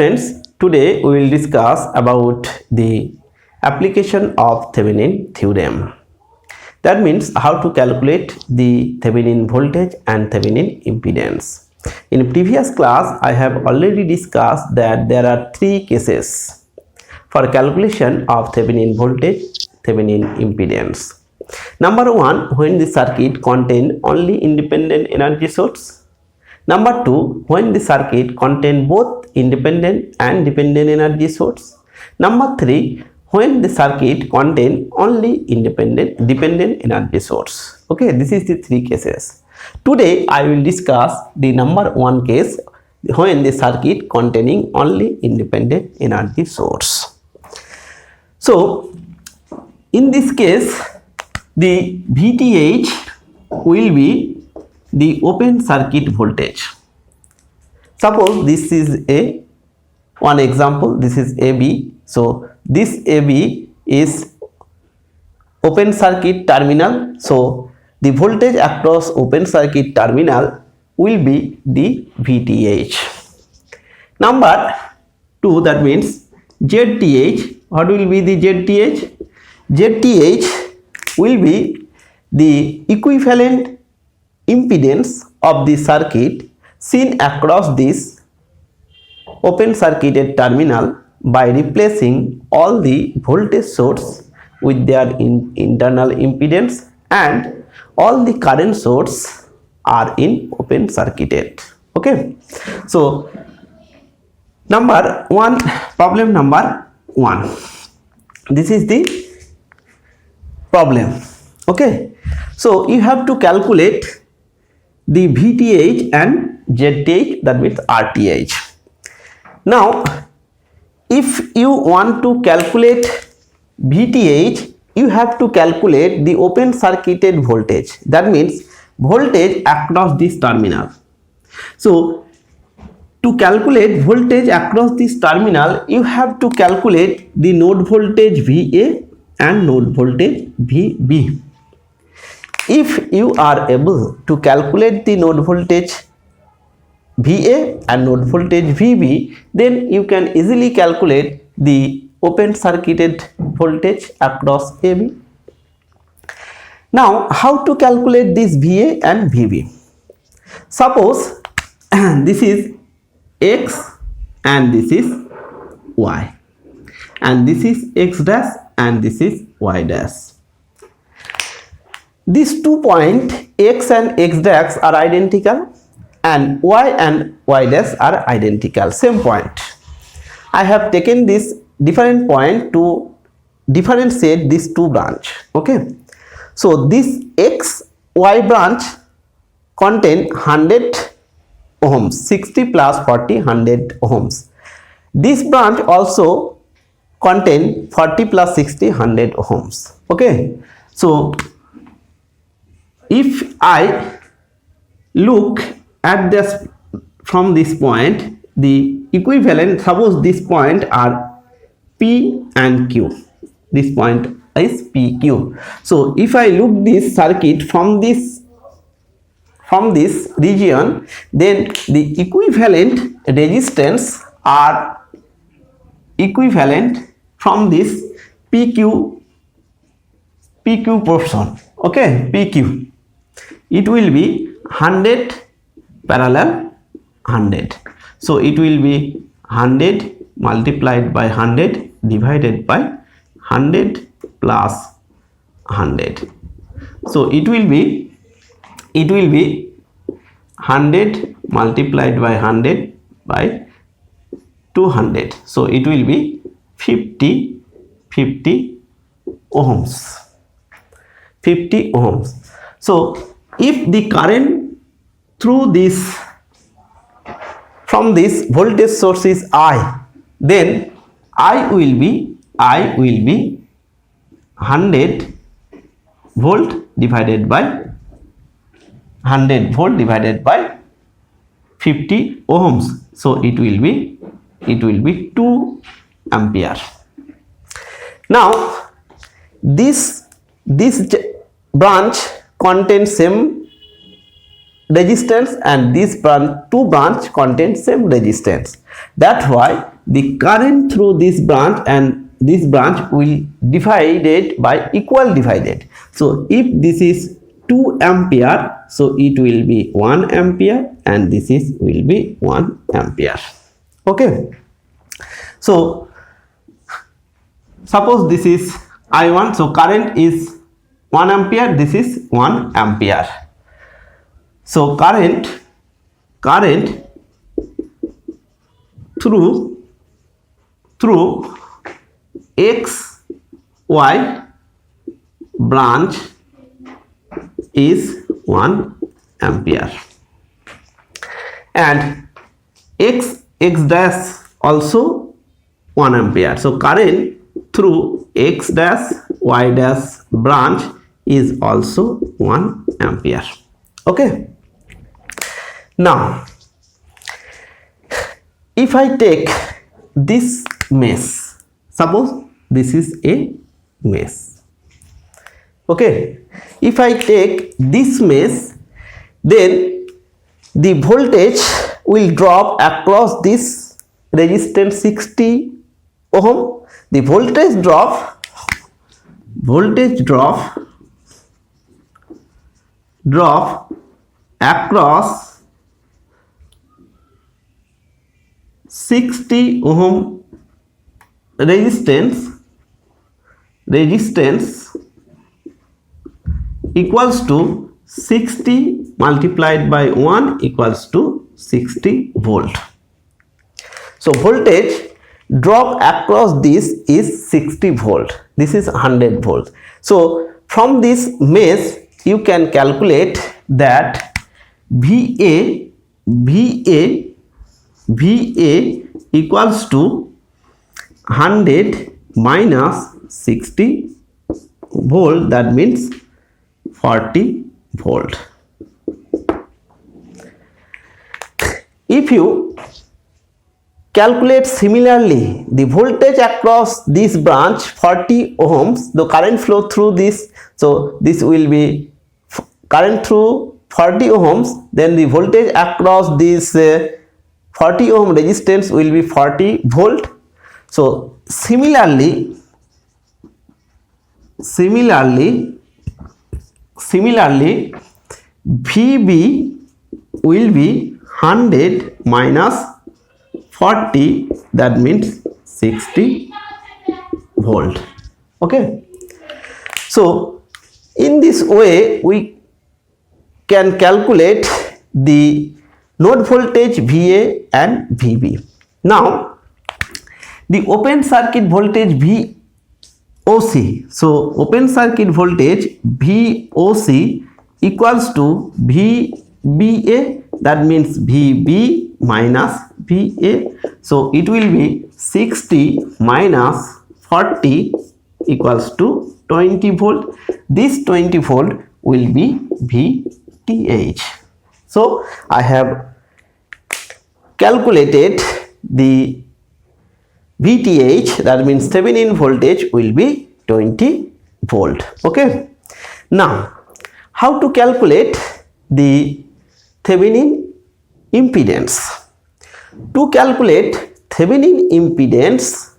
friends, today we will discuss about the application of Thevenin theorem. That means how to calculate the Thevenin voltage and Thevenin impedance. In previous class, I have already discussed that there are three cases for calculation of Thevenin voltage, Thevenin impedance. Number one, when the circuit contains only independent energy source. Number two, when the circuit contains both independent and dependent energy source. Number three, when the circuit contains only dependent energy source. Okay, this is the three cases. Today I will discuss the number one case, when the circuit containing only independent energy source. So in this case, the VTH will be the open circuit voltage. Suppose this is one example, this is AB. So this AB is open circuit terminal. So the voltage across open circuit terminal will be the VTH. Number two, that means ZTH. What will be the ZTH? ZTH will be the equivalent impedance of the circuit seen across this open circuited terminal by replacing all the voltage source with their internal impedance, and all the current source are in open circuited. Okay, so problem number one, this is the problem. Okay, so you have to calculate the VTH and ZTH, that means RTH. Now if you want to calculate VTH, you have to calculate the open circuited voltage, that means voltage across this terminal. So to calculate voltage across this terminal, you have to calculate the node voltage VA and node voltage VB. If you are able to calculate the node voltage VA and node voltage VB, then you can easily calculate the open circuited voltage across AB. Now, how to calculate this VA and VB? Suppose this is X and this is Y, and this is X dash and this is Y dash. These 2 points X and X dash are identical, and Y and Y dash are identical, same point. I have taken this different point to differentiate these two branch. Okay, so this XY branch contain 100 ohms, 60 plus 40, 100 ohms. This branch also contain 40 plus 60, 100 ohms. Okay, so if I look at this from this point, the equivalent, suppose this point are P and Q, this point is PQ. So if I look this circuit from this region, then the equivalent resistance are equivalent from this PQ portion. Okay, PQ, it will be 100 parallel 100. So it will be 100 multiplied by 100 divided by 100 plus 100. So it will be 100 multiplied by 100 by 200. So it will be 50 ohms. 50 ohms. So if the current through this from this voltage source is I, then I will be 100 volt divided by 50 ohms. So it will be 2 ampere. Now this branch contains same resistance and this two branch contain same resistance. That's why the current through this branch and this branch will divided by equal divided. So if this is 2 ampere, so it will be 1 ampere and this is will be 1 ampere. Okay. So suppose this is I1, so current is 1 ampere, this is 1 ampere. So current through XY branch is 1 ampere and X dash also 1 ampere. So current through X dash Y dash branch is also 1 ampere. Okay. Now if I take this mesh, suppose this is a mesh. Okay. If I take this mesh, then the voltage will drop across this resistance 60 ohm. The voltage drop across 60 ohm resistance equals to 60 multiplied by 1 equals to 60 volt. So voltage drop across this is 60 volt. This is 100 volt. So from this mesh you can calculate that VA equals to 100 minus 60 volt, that means 40 volt. If you calculate similarly the voltage across this branch 40 ohms, the current flow through this, so this will be current through 40 ohms, then the voltage across this 40 ohm resistance will be 40 volt. So similarly VB will be 100 minus 40, that means 60 volt. Okay. So in this way we can calculate the node voltage VA and VB. Now the open circuit voltage VOC, so open circuit voltage VOC equals to VBA, that means VB minus VA. So it will be 60 minus 40 equals to 20 volt. This 20 volt will be VTH. So I have calculated the VTH, that means Thevenin voltage will be 20 volt. Okay. Now how to calculate the Thevenin impedance? To calculate Thevenin impedance,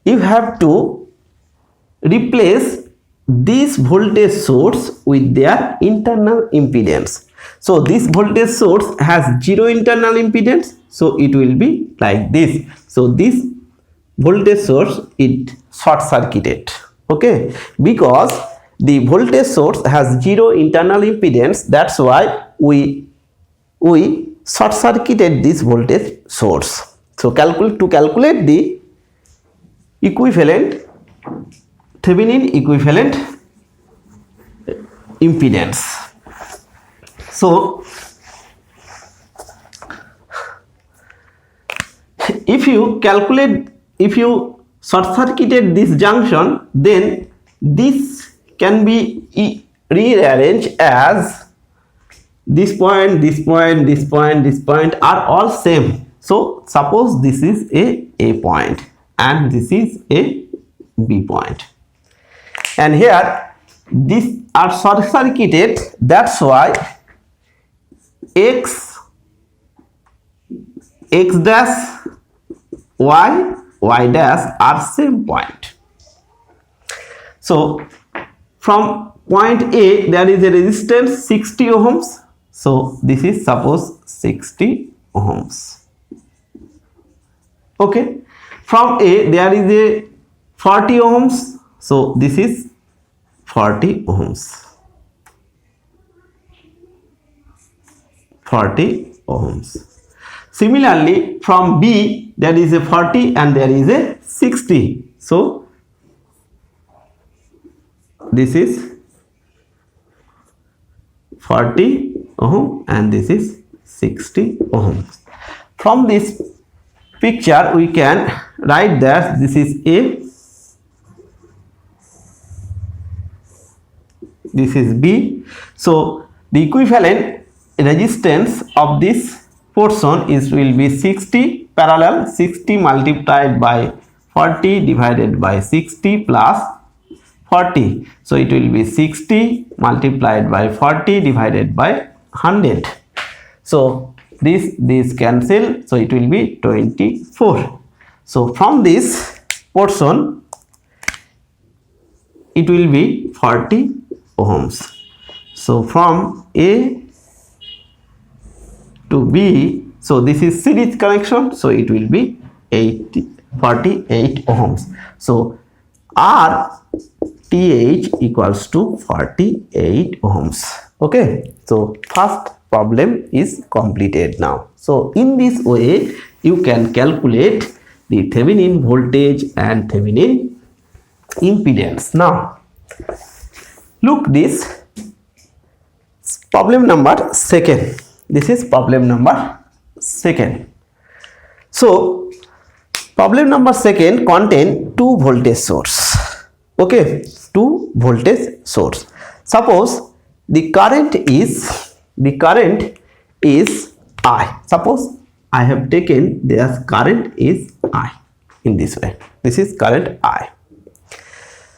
you have to replace this voltage source with their internal impedance. So this voltage source has 0 internal impedance, so it will be like this. So this voltage source is short circuited. Okay, because the voltage source has 0 internal impedance, that's why we short circuited this voltage source. So to calculate the equivalent Thevenin equivalent impedance. So if you short circuited this junction, then this can be rearranged as this point, this point, this point, this point are all same. So suppose this is a point and this is a B point, and here these are short circuited, that's why x dash y dash are same point. So from point A there is a resistance 60 ohms. So this is suppose 60 ohms. Okay. From A there is a 40 ohms. So this is 40 ohms. 40 ohms. Similarly, from B there is a 40 and there is a 60. So this is 40 ohm and this is 60 ohms. From this picture we can write that this is A, this is B. So the equivalent resistance of this portion will be 60 parallel 60 multiplied by 40 divided by 60 plus 40. So it will be 60 multiplied by 40 divided by 100. So this cancel, so it will be 24. So from this portion it will be 40 ohms. So from A to B, so this is series connection, so it will be 48 ohms. So RTH equals to 48 ohms. Okay, so first problem is completed now. So in this way you can calculate the Thevenin voltage and Thevenin impedance. Now look this problem number second. This is problem number second. So problem number second contain two voltage source. Okay, two voltage source. Suppose the current is I. Suppose I have taken this current is I in this way. This is current I.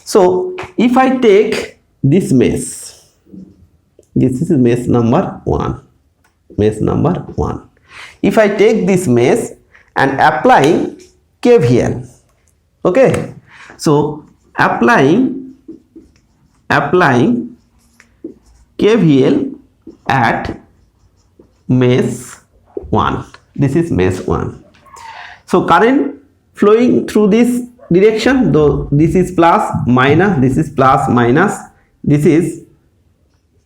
So if I take this mesh, this is mesh number 1. Mesh number 1. If I take this mesh and applying KVL, okay, so applying KVL at mesh 1. This is mesh 1. So current flowing through this direction, though this is plus minus, this is plus minus, this is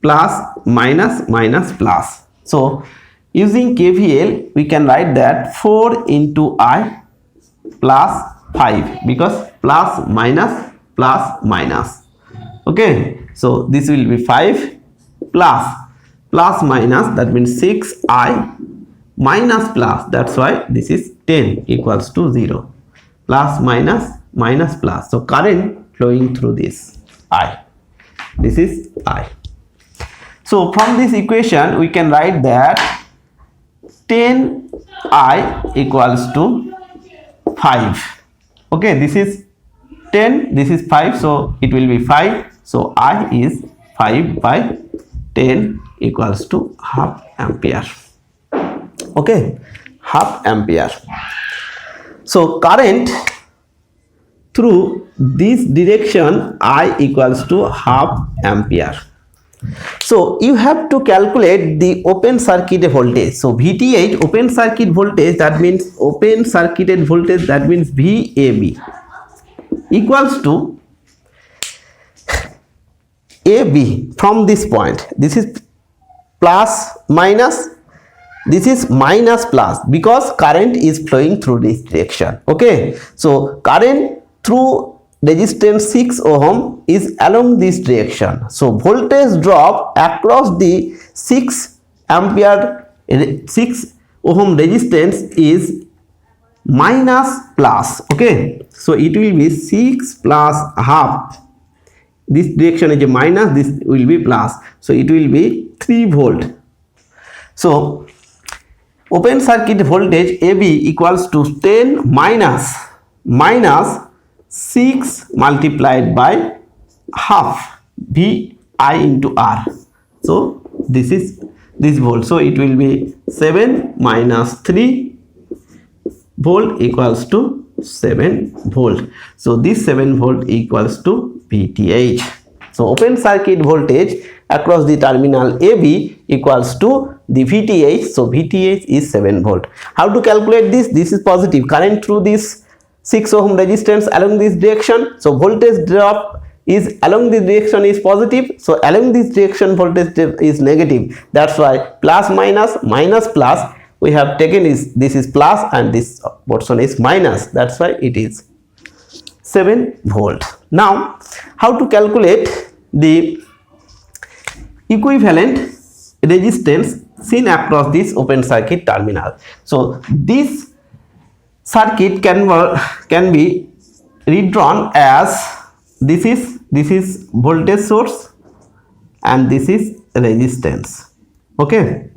plus minus minus plus. So using KVL we can write that 4 into I plus 5, because plus minus plus minus. Okay, so this will be 5 plus minus, that means 6I minus plus, that's why this is 10 equals to 0. Plus minus minus plus. So current flowing through this I. This is I. So from this equation we can write that 10I equals to 5. Okay, this is 10, this is 5, so it will be 5. So I is 5 by 10 equals to half ampere. Okay, half ampere. So current through this direction I equals to half ampere. So you have to calculate the open circuit voltage. So VTH, open circuit voltage, that means open circuited voltage, that means VAB equals to AB from this point. This is plus minus, this is minus plus, because current is flowing through this direction. Okay, so current through resistance 6 ohm is along this direction. So voltage drop across the 6 ohm resistance is minus plus. Okay, so it will be 6 plus half. This direction is a minus, this will be plus, so it will be 3 volt. So open circuit voltage AB equals to 10 minus 6 multiplied by half VI into R. So this is this volt. So it will be 7 minus 3 volt equals to 7 volt. So this 7 volt equals to VTH. So open circuit voltage across the terminal AB equals to the VTH. So VTH is 7 volt. How to calculate this? This is positive current through this 6 ohm resistance along this direction. So voltage drop is along this direction is positive. So along this direction voltage is negative. That's why plus minus minus plus we have taken is this is plus and this portion is minus. That's why it is 7 volt. Now how to calculate the equivalent resistance seen across this open circuit terminal? So this circuit can be redrawn as this is voltage source and this is resistance. Okay,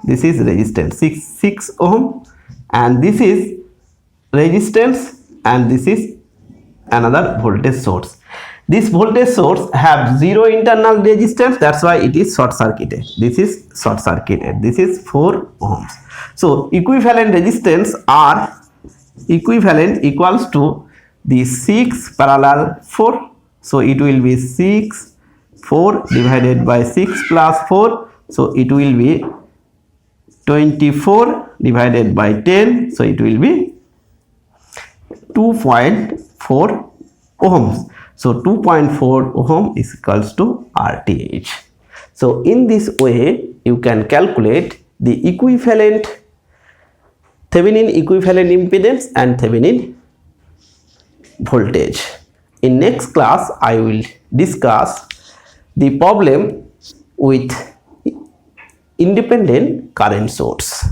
this is resistance 6 ohm and this is resistance and this is another voltage source. This voltage source have zero internal resistance, that's why it is short circuited. This is short circuited. This is 4 ohms. So equivalent resistance are equivalent equals to the 6 parallel 4. So it will be 6 4 divided by 6 plus 4. So it will be 24 divided by 10. So it will be 2.4 ohms. So 2.4 ohm is equals to RTH. So in this way you can calculate the equivalent Thevenin equivalent impedance and Thevenin voltage. In next class I will discuss the problem with independent current source.